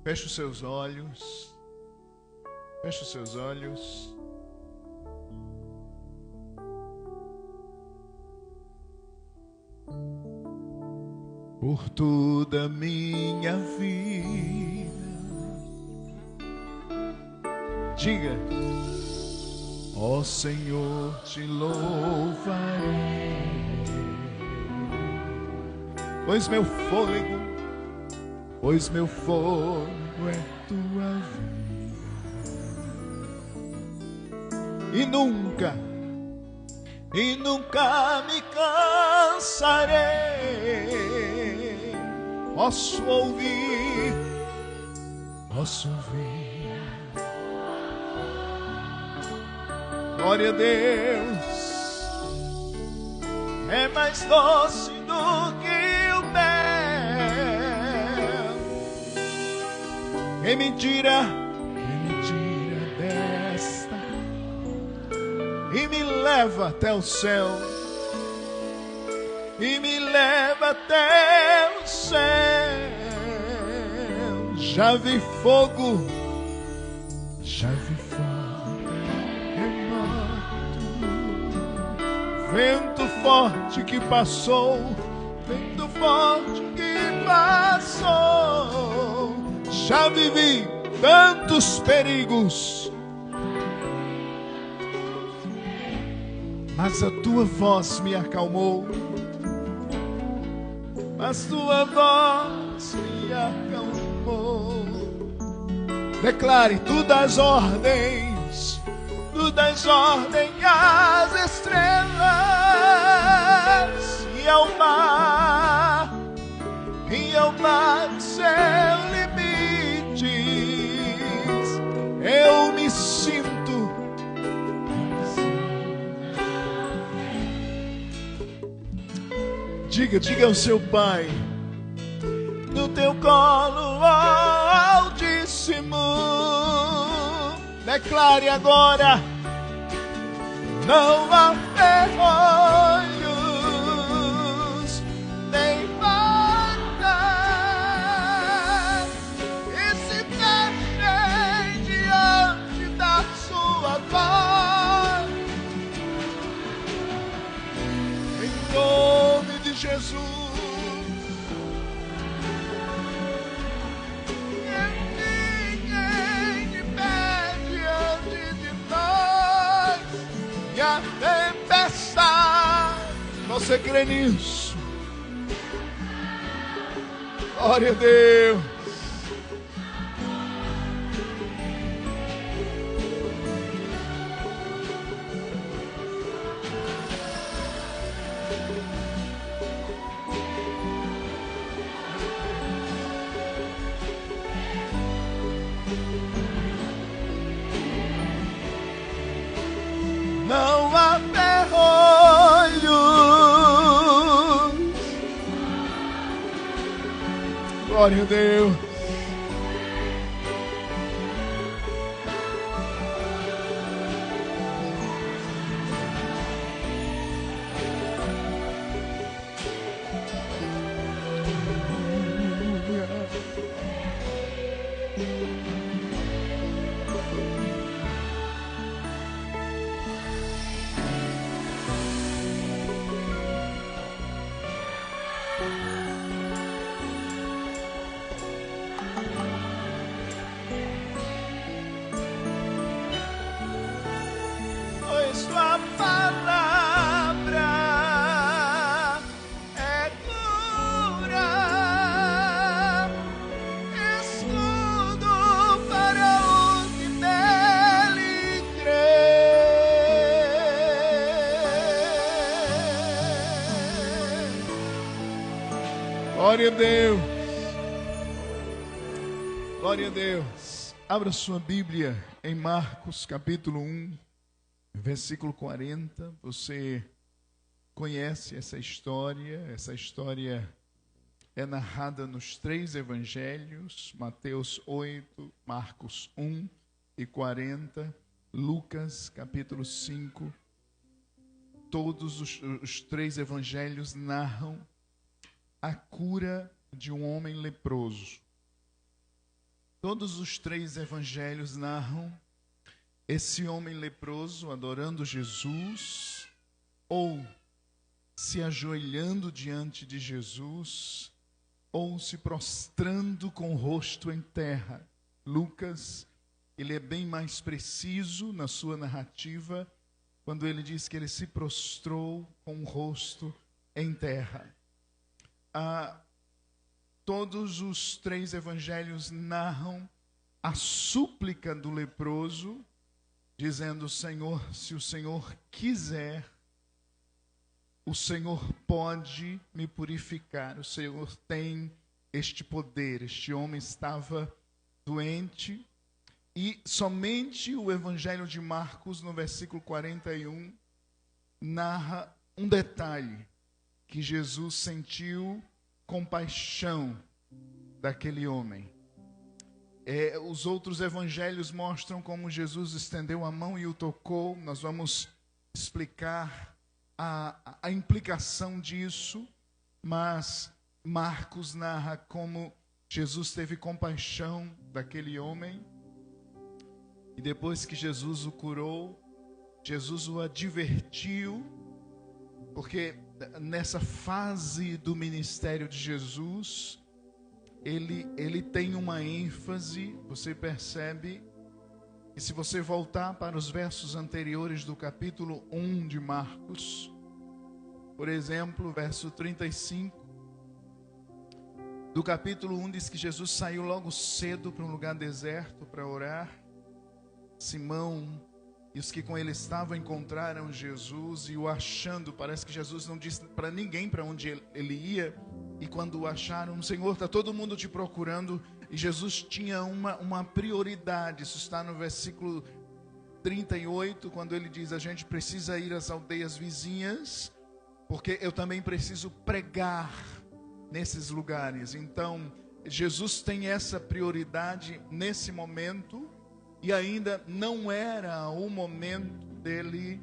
Feche os seus olhos. Feche os seus olhos. Por toda a minha vida, diga: ó Senhor, te louvarei, pois meu fôlego é tua vida, e nunca me cansarei. Posso ouvir. Glória a Deus. É mais doce do que o mel. Quem me tira desta e me leva até o céu. E me leva até o céu. Já vi fogo queimando, vento forte que passou, já vivi tantos perigos, mas a tua voz me acalmou. Declare: tu das ordens às estrelas e ao mar sem limites. Eu me sinto diga ao seu pai: no teu colo, ó Altíssimo. Declare agora: não há ferrolhos nem portas que se fechem diante da sua voz. Em nome de Jesus. Você crê nisso? Glória a Deus. Não há ferrolhos. Glória a Deus. Glória a Deus. Glória a Deus. Abra sua Bíblia em Marcos capítulo 1, versículo 40. Você conhece essa história. Essa história é narrada nos 3 evangelhos: Mateus 8, Marcos 1 e 40, Lucas capítulo 5. Todos os 3 evangelhos narram a cura de um homem leproso. Todos os três evangelhos narram esse homem leproso adorando Jesus, ou se ajoelhando diante de Jesus, ou se prostrando com o rosto em terra. Lucas, ele é bem mais preciso na sua narrativa, quando ele diz que ele se prostrou com o rosto em terra. Todos os três evangelhos narram a súplica do leproso, dizendo: Senhor, se o Senhor quiser, o Senhor pode me purificar, o Senhor tem este poder. Este homem estava doente, e somente o evangelho de Marcos, no versículo 41, narra um detalhe, que Jesus sentiu compaixão daquele homem. Os outros evangelhos mostram como Jesus estendeu a mão e o tocou. Nós vamos explicar a implicação disso, mas Marcos narra como Jesus teve compaixão daquele homem, e depois que Jesus o curou, Jesus o advertiu, porque nessa fase do ministério de Jesus, ele tem uma ênfase. Você percebe, e se você voltar para os versos anteriores do capítulo 1 de Marcos, por exemplo, verso 35, do capítulo 1 diz que Jesus saiu logo cedo para um lugar deserto para orar. Simão e os que com ele estavam encontraram Jesus e o achando, parece que Jesus não disse para ninguém para onde ele ia, e quando o acharam: Senhor, está todo mundo te procurando. E Jesus tinha uma prioridade. Isso está no versículo 38, quando ele diz: a gente precisa ir às aldeias vizinhas, porque eu também preciso pregar nesses lugares. Então, Jesus tem essa prioridade nesse momento, e ainda não era o momento dele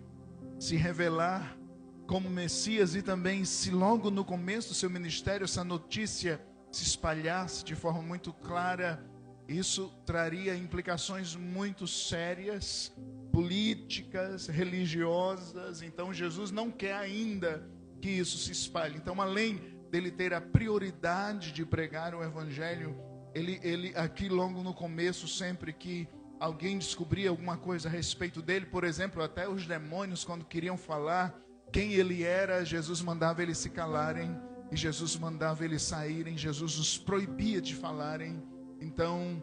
se revelar como Messias, e também, se logo no começo do seu ministério essa notícia se espalhasse de forma muito clara, isso traria implicações muito sérias, políticas, religiosas. Então Jesus não quer ainda que isso se espalhe. Então, além dele ter a prioridade de pregar o evangelho, ele aqui logo no começo, sempre que alguém descobria alguma coisa a respeito dele, por exemplo, até os demônios, quando queriam falar quem ele era, Jesus mandava eles se calarem, e Jesus mandava eles saírem. Jesus os proibia de falarem. Então,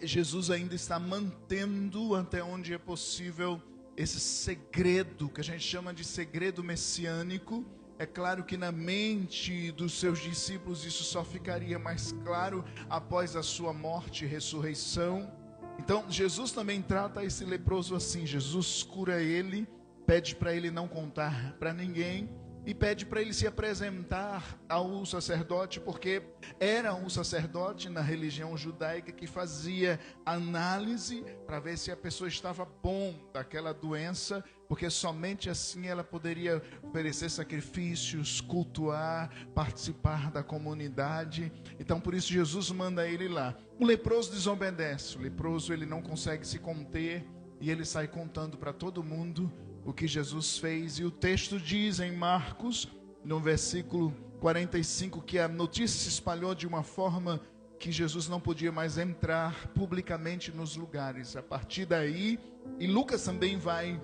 Jesus ainda está mantendo, até onde é possível, esse segredo, que a gente chama de segredo messiânico. É claro que na mente dos seus discípulos isso só ficaria mais claro após a sua morte e ressurreição. Então, Jesus também trata esse leproso assim. Jesus cura ele, pede para ele não contar para ninguém, e pede para ele se apresentar ao sacerdote, porque era um sacerdote na religião judaica que fazia análise para ver se a pessoa estava bom daquela doença, porque somente assim ela poderia oferecer sacrifícios, cultuar, participar da comunidade. Então, por isso Jesus manda ele lá. O leproso desobedece. O leproso, ele não consegue se conter, e ele sai contando para todo mundo o que Jesus fez. E o texto diz em Marcos, no versículo 45, que a notícia se espalhou de uma forma que Jesus não podia mais entrar publicamente nos lugares. A partir daí, e Lucas também vai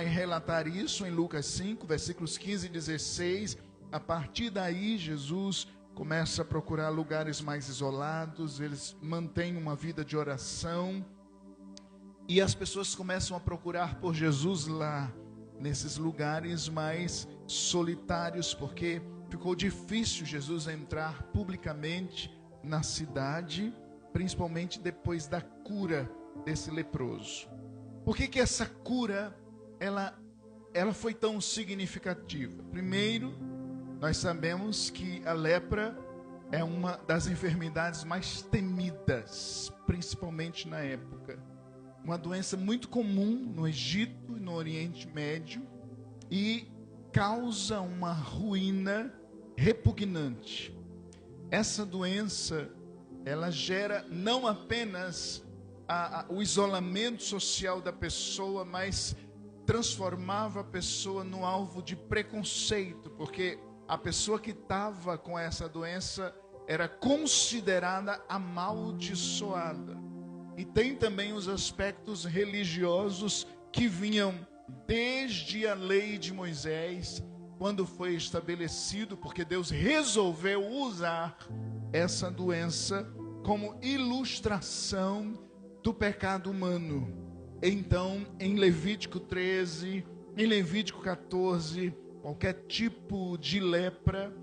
relatar isso em Lucas 5, versículos 15 e 16. A partir daí, Jesus começa a procurar lugares mais isolados, eles mantêm uma vida de oração, e as pessoas começam a procurar por Jesus lá, nesses lugares mais solitários, porque ficou difícil Jesus entrar publicamente na cidade, principalmente depois da cura desse leproso. Por que essa cura ela foi tão significativa? Primeiro, nós sabemos que a lepra é uma das enfermidades mais temidas, principalmente na época. Uma doença muito comum no Egito e no Oriente Médio, e causa uma ruína repugnante. Essa doença, ela gera não apenas o isolamento social da pessoa, mas transformava a pessoa no alvo de preconceito, porque a pessoa que estava com essa doença era considerada amaldiçoada. E tem também os aspectos religiosos que vinham desde a lei de Moisés, quando foi estabelecido, porque Deus resolveu usar essa doença como ilustração do pecado humano. Então, em Levítico 13, em Levítico 14, qualquer tipo de lepra,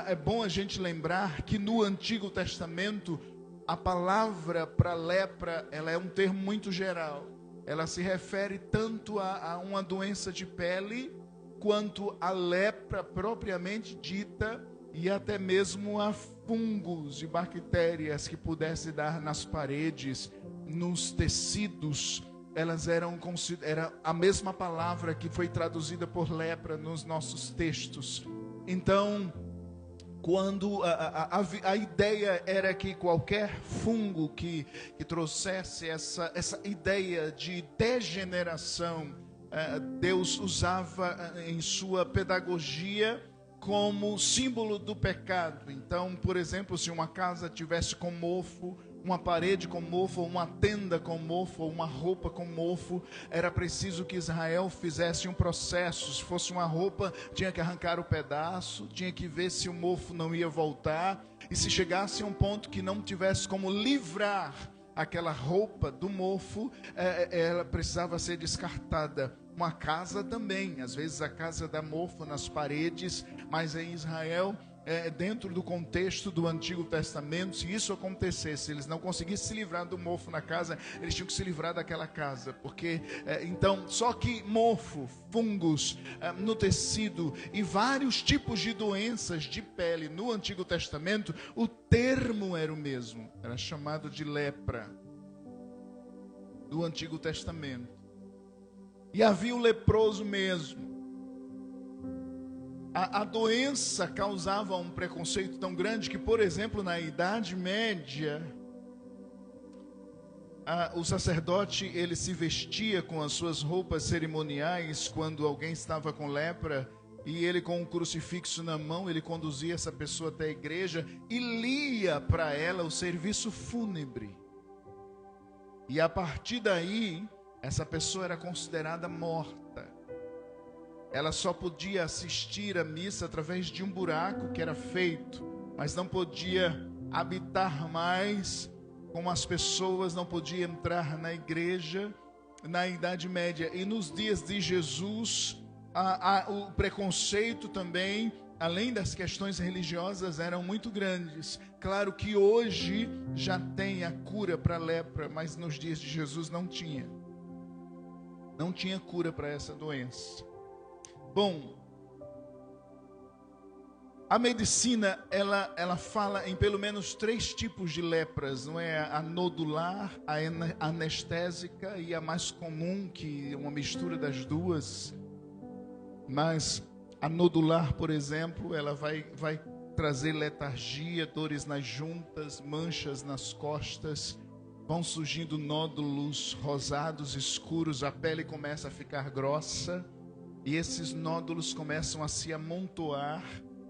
é bom a gente lembrar que no Antigo Testamento, a palavra para lepra, ela é um termo muito geral. Ela se refere tanto a uma doença de pele, quanto a lepra propriamente dita, e até mesmo a fungos e bactérias que pudesse dar nas paredes, nos tecidos. Elas era a mesma palavra que foi traduzida por lepra nos nossos textos. Então, quando a ideia era que qualquer fungo que trouxesse essa ideia de degeneração, Deus usava em sua pedagogia como símbolo do pecado. Então, por exemplo, se uma casa tivesse com mofo, uma parede com mofo, ou uma tenda com mofo, ou uma roupa com mofo, era preciso que Israel fizesse um processo. Se fosse uma roupa, tinha que arrancar o pedaço, tinha que ver se o mofo não ia voltar, e se chegasse a um ponto que não tivesse como livrar aquela roupa do mofo, ela precisava ser descartada. Uma casa também, às vezes a casa dá mofo nas paredes, mas em Israel, dentro do contexto do Antigo Testamento, se isso acontecesse, eles não conseguissem se livrar do mofo na casa, eles tinham que se livrar daquela casa, porque então, só que mofo, fungos no tecido e vários tipos de doenças de pele no Antigo Testamento, o termo era o mesmo, era chamado de lepra do Antigo Testamento. E havia o leproso mesmo. A doença causava um preconceito tão grande que, por exemplo, na Idade Média, o sacerdote, ele se vestia com as suas roupas cerimoniais quando alguém estava com lepra, e ele, com um crucifixo na mão, ele conduzia essa pessoa até a igreja e lia para ela o serviço fúnebre. E a partir daí, essa pessoa era considerada morta. Ela só podia assistir a missa através de um buraco que era feito, mas não podia habitar mais com as pessoas, não podia entrar na igreja na Idade Média. E nos dias de Jesus, o preconceito também, além das questões religiosas, eram muito grandes. Claro que hoje já tem a cura para a lepra, mas nos dias de Jesus não tinha. Não tinha cura para essa doença. Bom, a medicina, ela fala em pelo menos 3 tipos de lepras, não é? A nodular, a anestésica e a mais comum, que é uma mistura das duas. Mas a nodular, por exemplo, ela vai trazer letargia, dores nas juntas, manchas nas costas, vão surgindo nódulos rosados, escuros, a pele começa a ficar grossa, e esses nódulos começam a se amontoar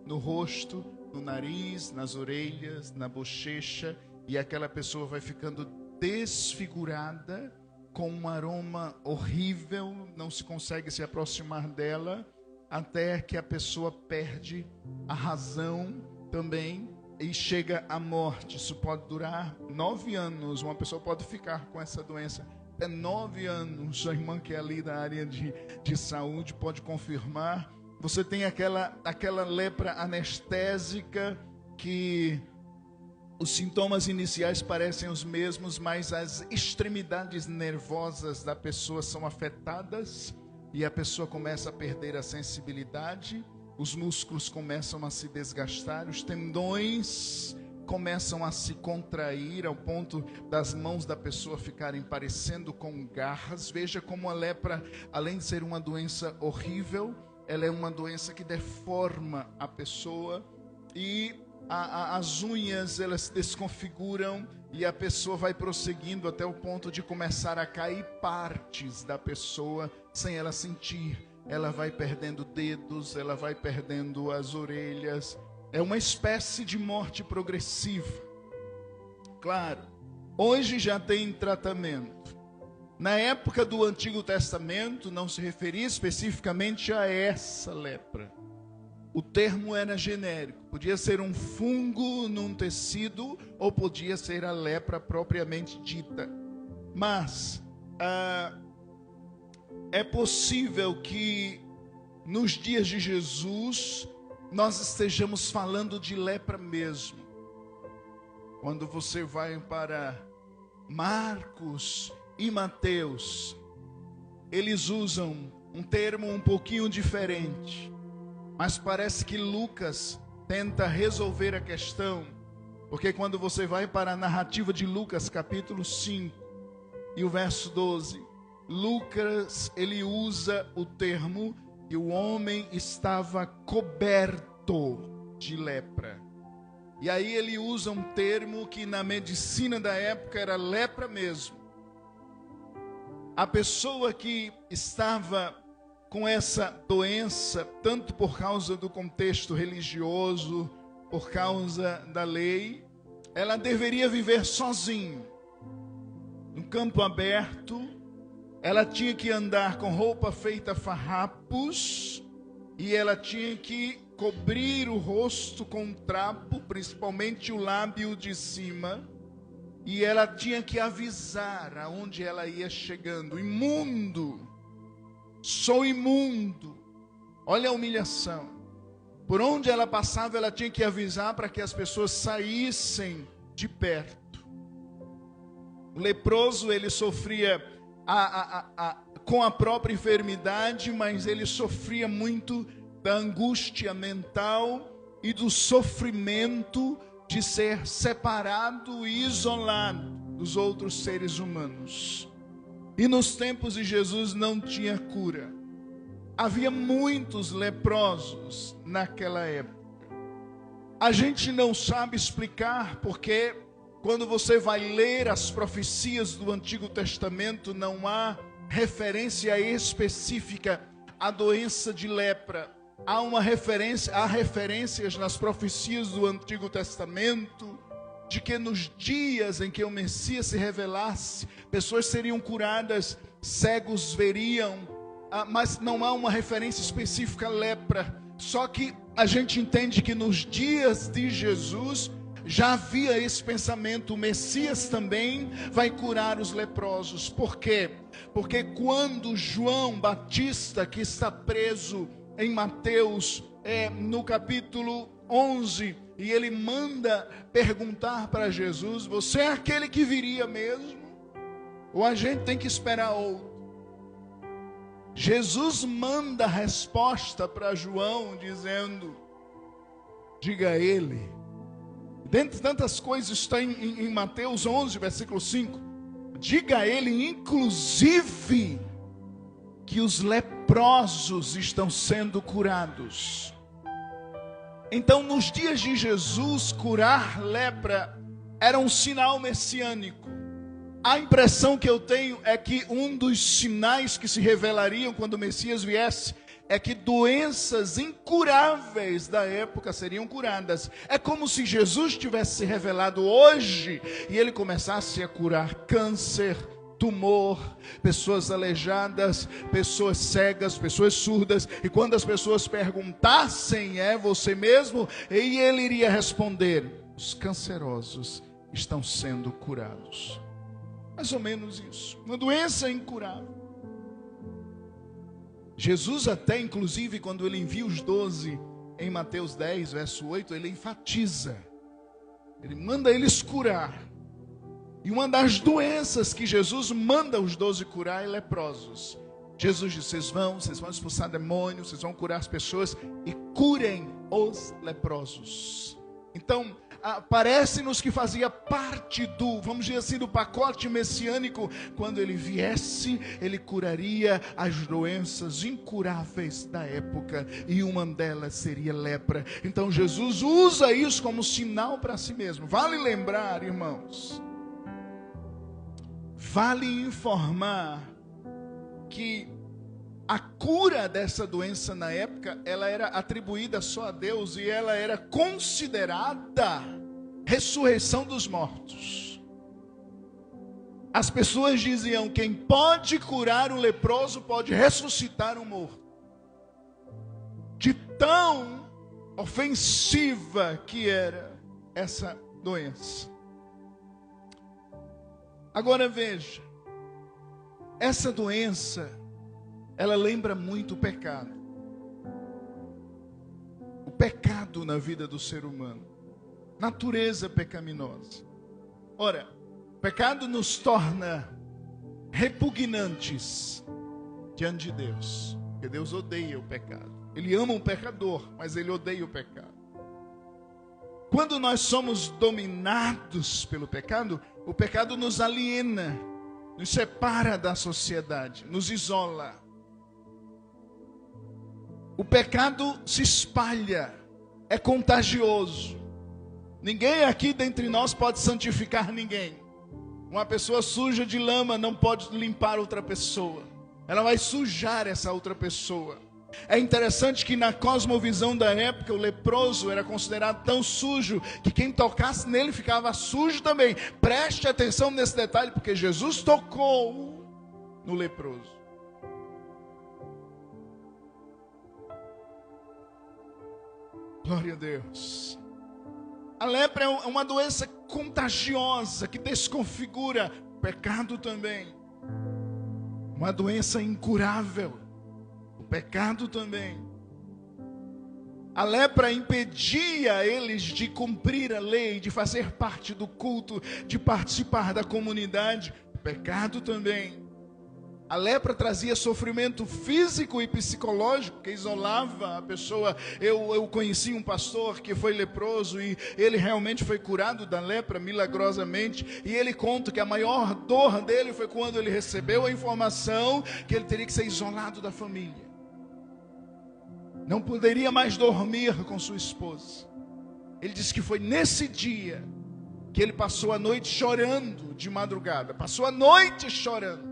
no rosto, no nariz, nas orelhas, na bochecha, e aquela pessoa vai ficando desfigurada, com um aroma horrível, não se consegue se aproximar dela, até que a pessoa perde a razão também e chega à morte. Isso pode durar 9 anos, uma pessoa pode ficar com essa doença 9 anos, a irmã que é ali da área de saúde pode confirmar. Você tem aquela lepra anestésica que os sintomas iniciais parecem os mesmos, mas as extremidades nervosas da pessoa são afetadas e a pessoa começa a perder a sensibilidade, os músculos começam a se desgastar, os tendões começam a se contrair ao ponto das mãos da pessoa ficarem parecendo com garras. Veja como a lepra, além de ser uma doença horrível, ela é uma doença que deforma a pessoa. E as unhas elas se desconfiguram e a pessoa vai prosseguindo até o ponto de começar a cair partes da pessoa sem ela sentir. Ela vai perdendo dedos, ela vai perdendo as orelhas. É uma espécie de morte progressiva. Claro, hoje já tem tratamento. Na época do Antigo Testamento não se referia especificamente a essa lepra. O termo era genérico, podia ser um fungo num tecido ou podia ser a lepra propriamente dita. Mas é possível que nos dias de Jesus nós estejamos falando de lepra mesmo. Quando você vai para Marcos e Mateus, eles usam um termo um pouquinho diferente. Mas parece que Lucas tenta resolver a questão, porque quando você vai para a narrativa de Lucas, capítulo 5, e o verso 12, Lucas, ele usa o termo que o homem estava coberto de lepra. E aí ele usa um termo que na medicina da época era lepra mesmo. A pessoa que estava com essa doença, tanto por causa do contexto religioso, por causa da lei, ela deveria viver sozinha, no campo aberto. Ela tinha que andar com roupa feita farrapos, e ela tinha que cobrir o rosto com um trapo, principalmente o lábio de cima, e ela tinha que avisar aonde ela ia chegando: imundo, sou imundo. Olha a humilhação. Por onde ela passava, ela tinha que avisar para que as pessoas saíssem de perto. O leproso, ele sofria com a própria enfermidade, mas ele sofria muito da angústia mental e do sofrimento de ser separado e isolado dos outros seres humanos. E nos tempos de Jesus não tinha cura. Havia muitos leprosos naquela época. A gente não sabe explicar porque quando você vai ler as profecias do Antigo Testamento, não há referência específica à doença de lepra. Há referências nas profecias do Antigo Testamento de que nos dias em que o Messias se revelasse, pessoas seriam curadas, cegos veriam, mas não há uma referência específica à lepra. Só que a gente entende que nos dias de Jesus já havia esse pensamento: o Messias também vai curar os leprosos. Por quê? Porque quando João Batista, que está preso em Mateus, no capítulo 11, e ele manda perguntar para Jesus: você é aquele que viria mesmo? Ou a gente tem que esperar outro? Jesus manda a resposta para João dizendo: diga a ele. Dentre tantas coisas está em Mateus 11, versículo 5. Diga a ele, inclusive, que os leprosos estão sendo curados. Então, nos dias de Jesus, curar lepra era um sinal messiânico. A impressão que eu tenho é que um dos sinais que se revelariam quando o Messias viesse é que doenças incuráveis da época seriam curadas. É como se Jesus tivesse se revelado hoje e ele começasse a curar câncer, tumor, pessoas aleijadas, pessoas cegas, pessoas surdas. E quando as pessoas perguntassem: é você mesmo? E ele iria responder: os cancerosos estão sendo curados. Mais ou menos isso. Uma doença incurável. Jesus até, inclusive, quando ele envia os 12, em Mateus 10, verso 8, ele enfatiza. Ele manda eles curar. E uma das doenças que Jesus manda os 12 curar é leprosos. Jesus diz: vocês vão expulsar demônios, vocês vão curar as pessoas e curem os leprosos. Então, parece-nos que fazia parte do, vamos dizer assim, do pacote messiânico. Quando ele viesse, ele curaria as doenças incuráveis da época, e uma delas seria lepra. Então Jesus usa isso como sinal para si mesmo. Vale lembrar, irmãos, vale informar que a cura dessa doença na época, ela era atribuída só a Deus, e ela era considerada ressurreição dos mortos. As pessoas diziam: quem pode curar o leproso pode ressuscitar o morto. De tão ofensiva que era essa doença. Agora veja, essa doença, ela lembra muito o pecado. O pecado na vida do ser humano. Natureza pecaminosa. Ora, o pecado nos torna repugnantes diante de Deus. Porque Deus odeia o pecado. Ele ama o pecador, mas Ele odeia o pecado. Quando nós somos dominados pelo pecado, o pecado nos aliena, nos separa da sociedade, nos isola. O pecado se espalha, é contagioso. Ninguém aqui dentre nós pode santificar ninguém. Uma pessoa suja de lama não pode limpar outra pessoa. Ela vai sujar essa outra pessoa. É interessante que na cosmovisão da época, o leproso era considerado tão sujo que quem tocasse nele ficava sujo também. Preste atenção nesse detalhe, porque Jesus tocou no leproso. Glória a Deus. A lepra é uma doença contagiosa que desconfigura. O pecado também. Uma doença incurável. O pecado também. A lepra impedia eles de cumprir a lei, de fazer parte do culto, de participar da comunidade. O pecado também. A lepra trazia sofrimento físico e psicológico, que isolava a pessoa. Eu conheci um pastor que foi leproso e ele realmente foi curado da lepra milagrosamente. E ele conta que a maior dor dele foi quando ele recebeu a informação que ele teria que ser isolado da família. Não poderia mais dormir com sua esposa. Ele disse que foi nesse dia que ele passou a noite chorando de madrugada. Passou a noite chorando.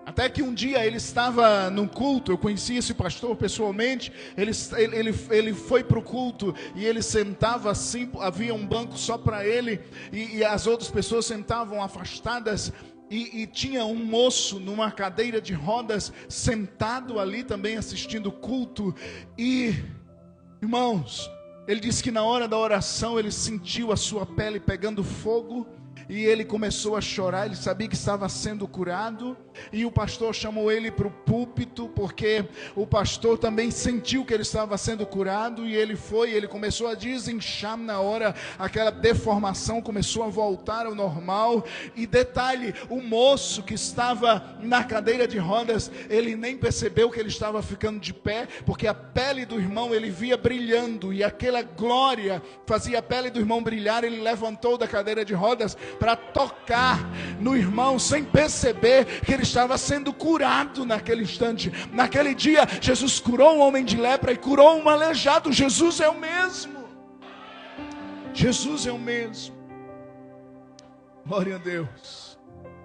Até que um dia ele estava num culto, eu conheci esse pastor pessoalmente, ele foi para o culto e ele sentava assim, havia um banco só para ele, e as outras pessoas sentavam afastadas, e tinha um moço numa cadeira de rodas, sentado ali também assistindo o culto, e, irmãos, ele disse que na hora da oração ele sentiu a sua pele pegando fogo, e ele começou a chorar. Ele sabia que estava sendo curado, e o pastor chamou ele para o púlpito, porque o pastor também sentiu que ele estava sendo curado, e ele foi, ele começou a desinchar na hora, aquela deformação começou a voltar ao normal, e detalhe, o moço que estava na cadeira de rodas, ele nem percebeu que ele estava ficando de pé, porque a pele do irmão ele via brilhando, e aquela glória fazia a pele do irmão brilhar. Ele levantou da cadeira de rodas para tocar no irmão, sem perceber que ele estava sendo curado naquele instante. Naquele dia, Jesus curou um homem de lepra e curou um aleijado. Jesus é o mesmo. Jesus é o mesmo. Glória a Deus.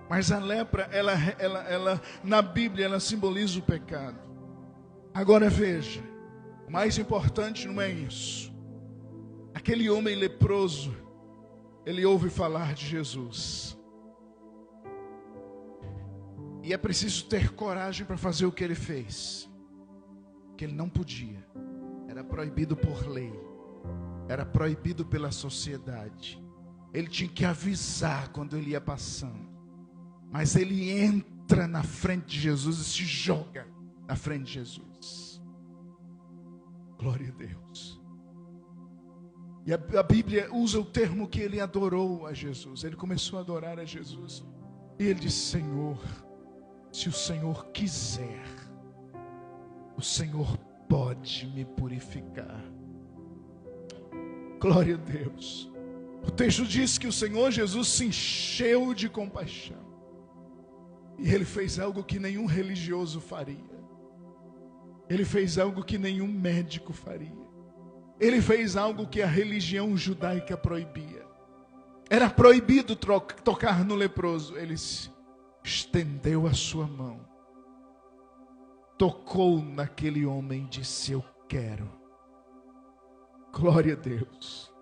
Mas a lepra, ela na Bíblia, ela simboliza o pecado. Agora veja, o mais importante não é isso. Aquele homem leproso, ele ouve falar de Jesus. E é preciso ter coragem para fazer o que ele fez. Que ele não podia. Era proibido por lei. Era proibido pela sociedade. Ele tinha que avisar quando ele ia passando. Mas ele entra na frente de Jesus e se joga na frente de Jesus. Glória a Deus. E a Bíblia usa o termo que ele adorou a Jesus. Ele começou a adorar a Jesus. E ele disse: Senhor, se o Senhor quiser, o Senhor pode me purificar. Glória a Deus. O texto diz que o Senhor Jesus se encheu de compaixão. E Ele fez algo que nenhum religioso faria. Ele fez algo que nenhum médico faria. Ele fez algo que a religião judaica proibia. Era proibido tocar no leproso. Ele estendeu a sua mão, tocou naquele homem e disse: eu quero. Glória a Deus.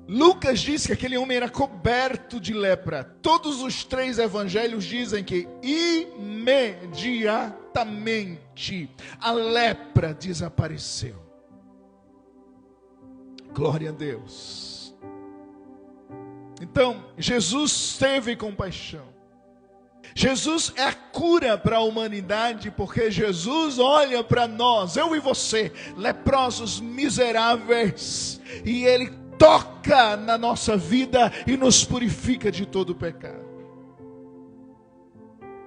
Lucas diz que aquele homem era coberto de lepra. Todos os 3 evangelhos dizem que imediatamente a lepra desapareceu. Glória a Deus. Então, Jesus teve compaixão. Jesus é a cura para a humanidade, porque Jesus olha para nós, eu e você, leprosos, miseráveis, e Ele toca na nossa vida e nos purifica de todo o pecado.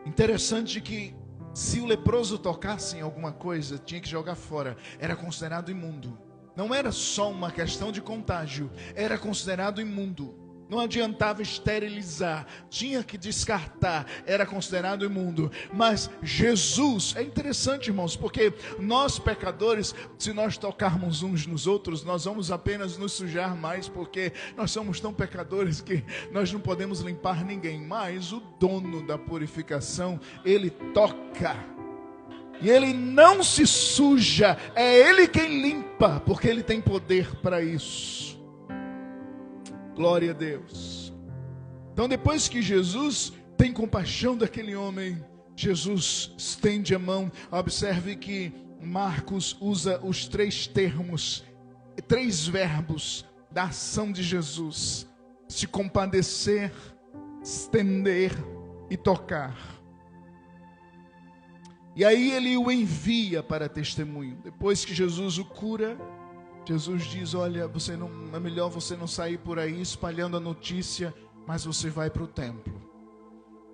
Interessante que se o leproso tocasse em alguma coisa, tinha que jogar fora, era considerado imundo. Não era só uma questão de contágio, era considerado imundo. Não adiantava esterilizar, tinha que descartar, era considerado imundo. Mas Jesus, é interessante, irmãos, porque nós pecadores, se nós tocarmos uns nos outros, nós vamos apenas nos sujar mais, porque nós somos tão pecadores que nós não podemos limpar ninguém. Mas o dono da purificação, Ele toca, e Ele não se suja, é Ele quem limpa, porque Ele tem poder para isso. Glória a Deus. Então, depois que Jesus tem compaixão daquele homem, Jesus estende a mão. Observe que Marcos usa os 3 termos, 3 verbos da ação de Jesus: se compadecer, estender e tocar. E aí ele o envia para testemunho. Depois que Jesus o cura, Jesus diz: olha, é melhor você não sair por aí espalhando a notícia, mas você vai para o templo.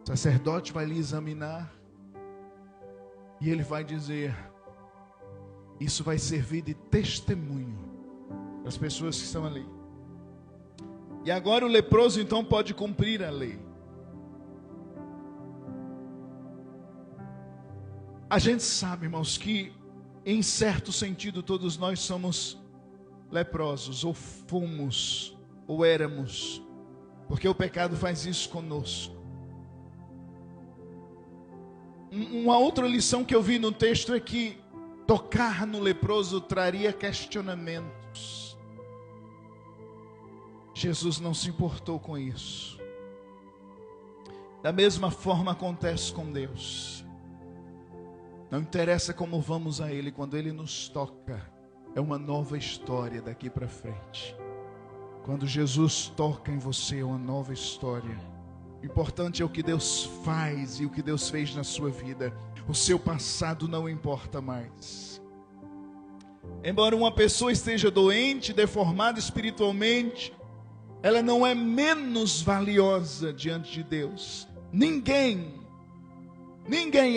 O sacerdote vai lhe examinar e ele vai dizer: isso vai servir de testemunho para as pessoas que estão ali. E agora o leproso então pode cumprir a lei. A gente sabe, irmãos, que em certo sentido todos nós somos leprosos, ou fomos, ou éramos, porque o pecado faz isso conosco. Uma outra lição que eu vi no texto é que tocar no leproso traria questionamentos. Jesus não se importou com isso. Da mesma forma acontece com Deus. Não interessa como vamos a Ele, quando Ele nos toca, é uma nova história daqui para frente. Quando Jesus toca em você, é uma nova história. O importante é o que Deus faz e o que Deus fez na sua vida. O seu passado não importa mais. Embora uma pessoa esteja doente, deformada espiritualmente, ela não é menos valiosa diante de Deus. Ninguém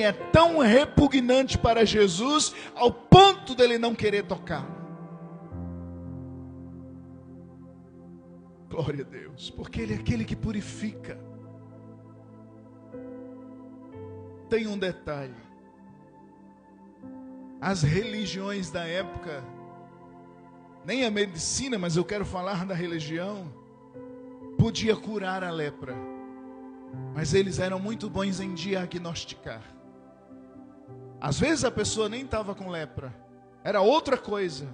é tão repugnante para Jesus ao ponto dele não querer tocar. Glória a Deus, porque Ele é aquele que purifica. Tem um detalhe: as religiões da época, nem a medicina, mas eu quero falar da religião, podia curar a lepra, mas eles eram muito bons em diagnosticar. Às vezes a pessoa nem estava com lepra, era outra coisa,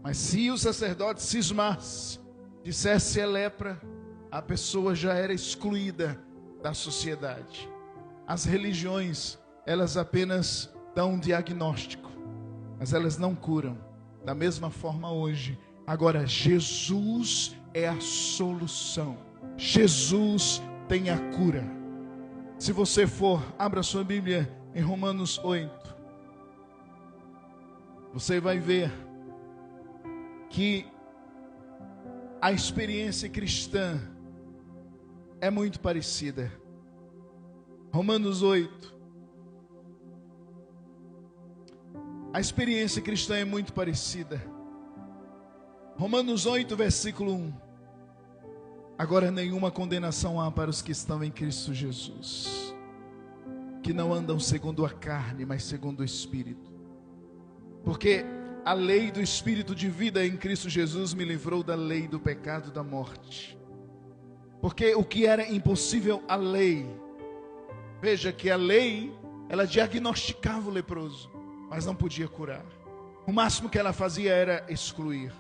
mas se o sacerdote cismasse, dissesse é lepra, a pessoa já era excluída da sociedade. As religiões, elas apenas dão um diagnóstico, mas elas não curam. Da mesma forma hoje. Agora, Jesus é a solução. Jesus tem a cura. Se você for, abra sua Bíblia em Romanos 8. Você vai ver que a experiência cristã é muito parecida. Romanos 8. A experiência cristã é muito parecida. Romanos 8, versículo 1. Agora nenhuma condenação há para os que estão em Cristo Jesus, que não andam segundo a carne, mas segundo o Espírito. Porque a lei do Espírito de vida em Cristo Jesus me livrou da lei do pecado e da morte. Porque o que era impossível à lei, veja que a lei, ela diagnosticava o leproso, mas não podia curar. O máximo que ela fazia era excluir.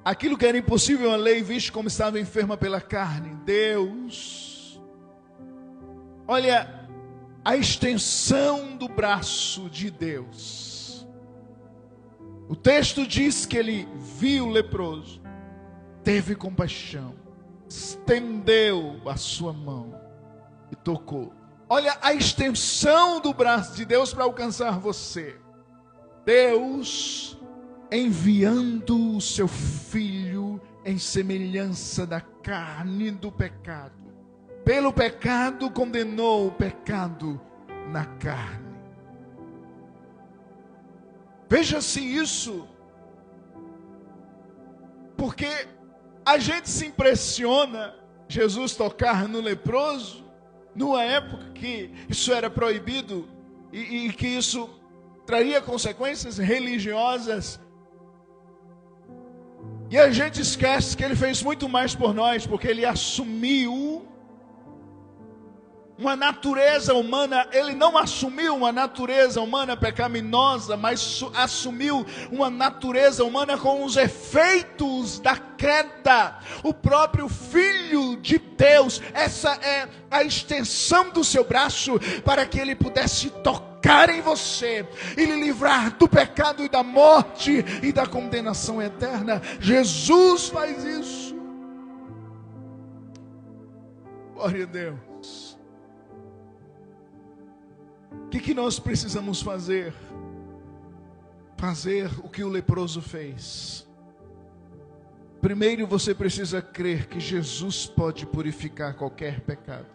Aquilo que era impossível à lei, visto como estava enferma pela carne, Deus, olha a extensão do braço de Deus. O texto diz que ele viu o leproso, teve compaixão, estendeu a sua mão e tocou. Olha a extensão do braço de Deus para alcançar você. Deus enviando o seu Filho em semelhança da carne do pecado. Pelo pecado condenou o pecado na carne. Veja-se isso, porque a gente se impressiona Jesus tocar no leproso, numa época que isso era proibido e que isso traria consequências religiosas. E a gente esquece que ele fez muito mais por nós, porque ele assumiu uma natureza humana. Ele não assumiu uma natureza humana pecaminosa, mas assumiu uma natureza humana com os efeitos da queda. O próprio Filho de Deus, essa é a extensão do seu braço, para que ele pudesse tocar em você e lhe livrar do pecado e da morte e da condenação eterna. Jesus faz isso. Glória a Deus. O que nós precisamos fazer? Fazer o que o leproso fez. Primeiro você precisa crer que Jesus pode purificar qualquer pecado.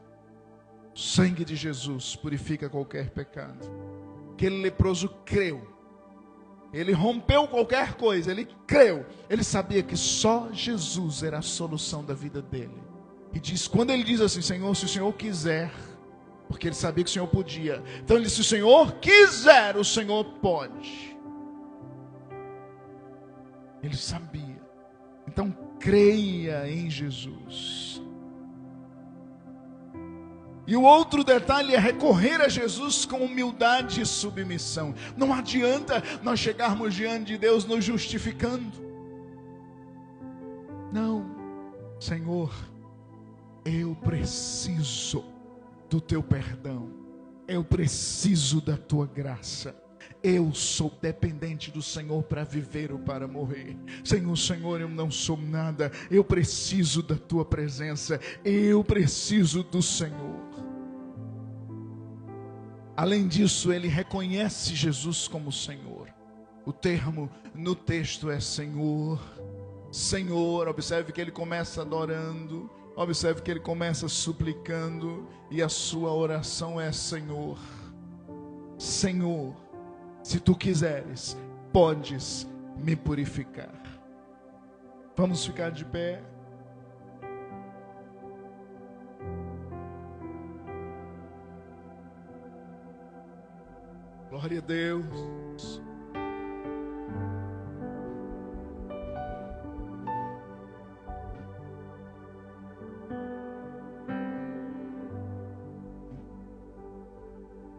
O sangue de Jesus purifica qualquer pecado. Aquele leproso creu. Ele rompeu qualquer coisa, ele creu. Ele sabia que só Jesus era a solução da vida dele. E diz, quando ele diz assim, Senhor, se o Senhor quiser, porque ele sabia que o Senhor podia. Então ele disse, se o Senhor quiser, o Senhor pode. Ele sabia. Então creia em Jesus. E o outro detalhe é recorrer a Jesus com humildade e submissão. Não adianta nós chegarmos diante de Deus nos justificando. Não, Senhor, eu preciso do teu perdão. Eu preciso da tua graça. Eu sou dependente do Senhor para viver ou para morrer. Senhor, eu não sou nada. Eu preciso da tua presença. Eu preciso do Senhor. Além disso, ele reconhece Jesus como Senhor. O termo no texto é Senhor. Senhor, observe que ele começa adorando. Observe que ele começa suplicando. E a sua oração é Senhor. Senhor, se tu quiseres, podes me purificar. Vamos ficar de pé. Glória a Deus.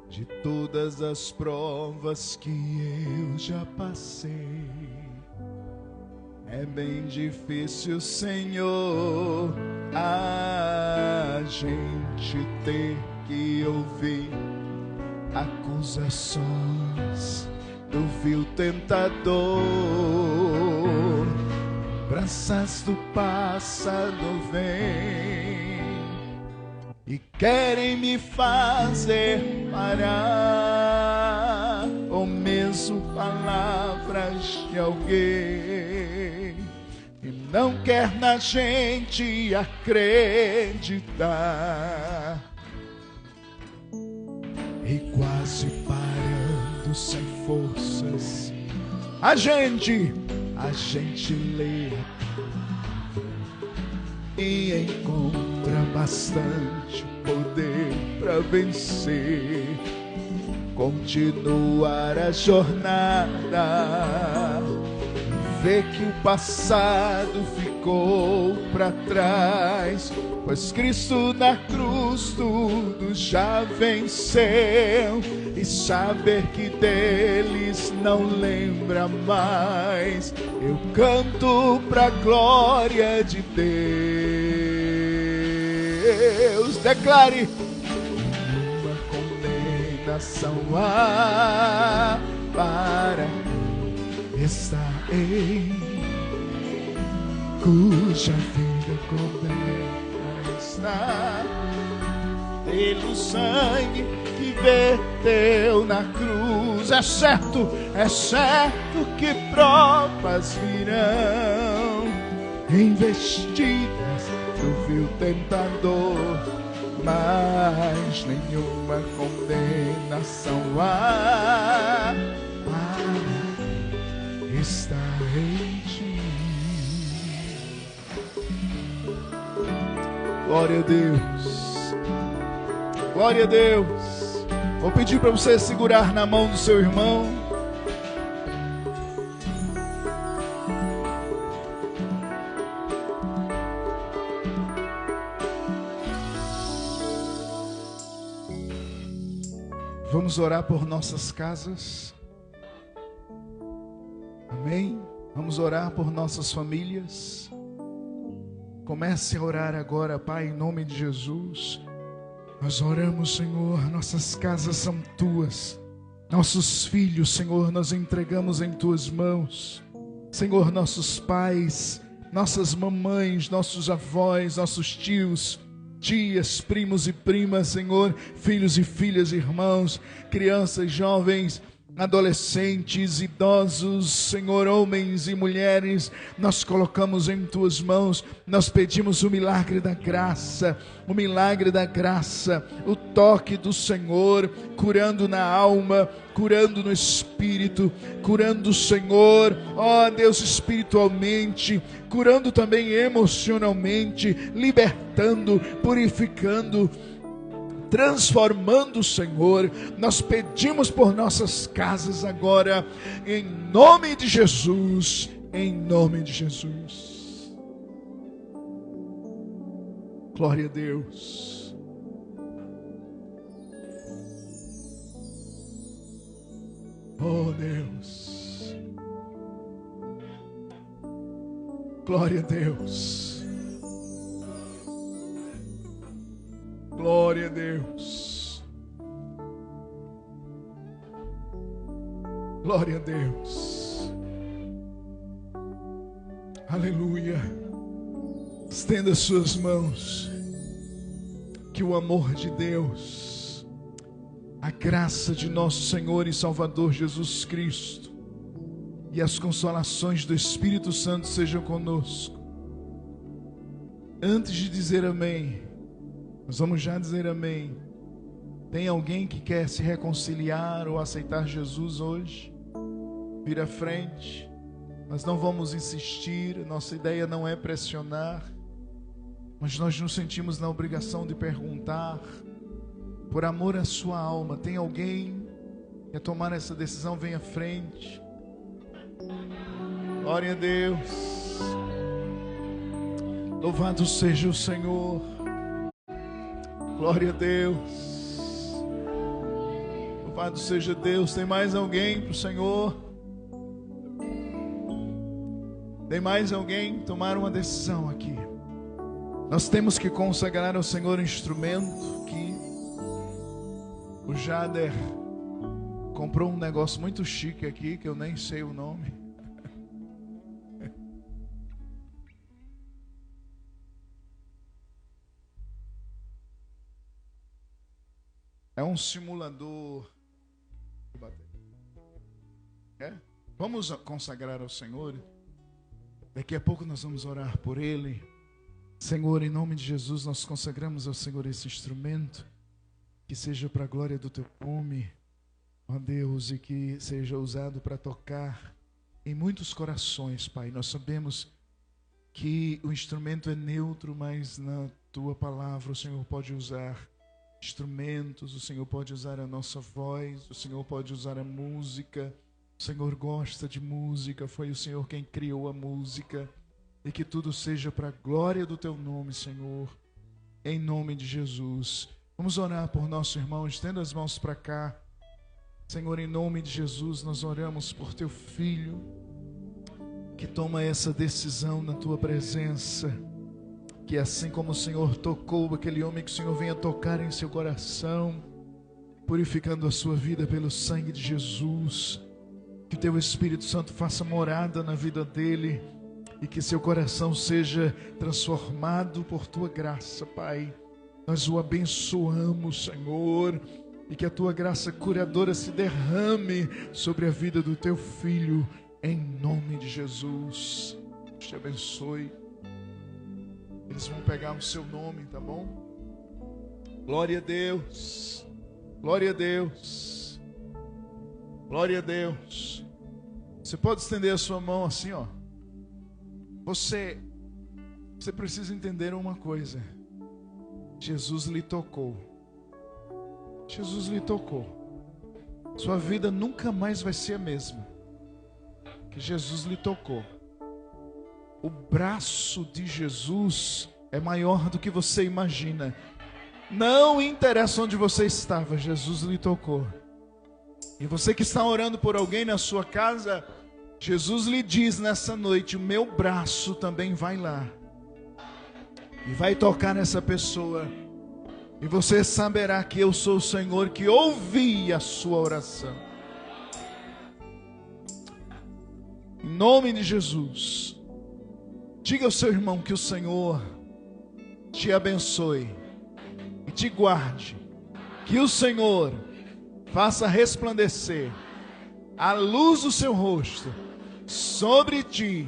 De todas as provas que eu já passei, é bem difícil, Senhor, a gente ter que ouvir acusações do vil tentador. Braças do passado vêm e querem me fazer parar, ou mesmo palavras de alguém que não quer na gente acreditar. E quase parando sem forças, a gente lê e encontra bastante poder para vencer, continuar a jornada, ver que o passado ficou para trás, pois Cristo na cruz tudo já venceu, e saber que deles não lembra mais. Eu canto pra glória de Deus. Declare: uma condenação há para estar em cuja vida completa está pelo sangue que verteu na cruz. É certo que provas virão, investidas do vil tentador, mas nenhuma condenação há para estar em ti. Glória a Deus, glória a Deus. Vou pedir para você segurar na mão do seu irmão. Vamos orar por nossas casas. Amém? Vamos orar por nossas famílias. Comece a orar agora, Pai, em nome de Jesus. Nós oramos, Senhor, nossas casas são Tuas. Nossos filhos, Senhor, nós entregamos em Tuas mãos. Senhor, nossos pais, nossas mamães, nossos avós, nossos tios, tias, primos e primas, Senhor, filhos e filhas, irmãos, crianças, jovens, adolescentes, idosos, Senhor, homens e mulheres, nós colocamos em Tuas mãos. Nós pedimos o milagre da graça, o toque do Senhor, curando na alma, curando no espírito, curando, Senhor, ó Deus, espiritualmente, curando também emocionalmente, libertando, purificando, transformando, Senhor. Nós pedimos por nossas casas agora, em nome de Jesus, em nome de Jesus. Glória a Deus. Oh Deus, glória a Deus. Glória a Deus. Glória a Deus. Aleluia. Estenda suas mãos. Que o amor de Deus, a graça de nosso Senhor e Salvador Jesus Cristo e as consolações do Espírito Santo sejam conosco. Antes de dizer amém, nós vamos já dizer amém. Tem alguém que quer se reconciliar ou aceitar Jesus hoje? Vira à frente. Nós não vamos insistir, nossa ideia não é pressionar, mas nós nos sentimos na obrigação de perguntar, por amor à sua alma. Tem alguém que quer tomar essa decisão? Vem à frente. Glória a Deus. Louvado seja o Senhor. Glória a Deus. Louvado seja Deus. Tem mais alguém para o Senhor? Tem mais alguém tomar uma decisão aqui? Nós temos que consagrar ao Senhor um instrumento que o Jader comprou um negócio muito chique aqui, que eu nem sei o nome. É um simulador. Vamos consagrar ao Senhor. Daqui a pouco nós vamos orar por Ele. Senhor, em nome de Jesus, nós consagramos ao Senhor esse instrumento, que seja para a glória do Teu nome, ó Deus, e que seja usado para tocar em muitos corações, Pai. Nós sabemos que o instrumento é neutro, mas na Tua palavra o Senhor pode usar instrumentos, o Senhor pode usar a nossa voz, o Senhor pode usar a música. O Senhor gosta de música, foi o Senhor quem criou a música. E que tudo seja para a glória do Teu nome, Senhor, em nome de Jesus. Vamos orar por nosso irmão, estenda as mãos para cá. Senhor, em nome de Jesus, nós oramos por Teu filho, que toma essa decisão na Tua presença, que assim como o Senhor tocou aquele homem, que o Senhor venha tocar em seu coração, purificando a sua vida pelo sangue de Jesus. Que Teu Espírito Santo faça morada na vida dele e que seu coração seja transformado por Tua graça, Pai. Nós o abençoamos, Senhor, e que a Tua graça curadora se derrame sobre a vida do Teu filho, em nome de Jesus. Deus te abençoe. Eles vão pegar o seu nome, tá bom? Glória a Deus. Glória a Deus. Glória a Deus. Você pode estender a sua mão assim, ó. Você precisa entender uma coisa. Jesus lhe tocou. Jesus lhe tocou. Sua vida nunca mais vai ser a mesma. Que Jesus lhe tocou. O braço de Jesus é maior do que você imagina. Não interessa onde você estava, Jesus lhe tocou. E você que está orando por alguém na sua casa, Jesus lhe diz nessa noite: o meu braço também vai lá e vai tocar nessa pessoa. E você saberá que eu sou o Senhor que ouvi a sua oração. Em nome de Jesus. Diga ao seu irmão que o Senhor te abençoe e te guarde. Que o Senhor faça resplandecer a luz do seu rosto sobre ti.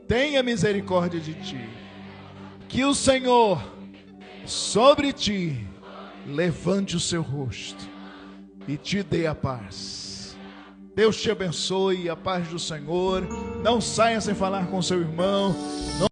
Tenha misericórdia de ti. Que o Senhor sobre ti levante o seu rosto e te dê a paz. Deus te abençoe, a paz do Senhor. Não saia sem falar com seu irmão.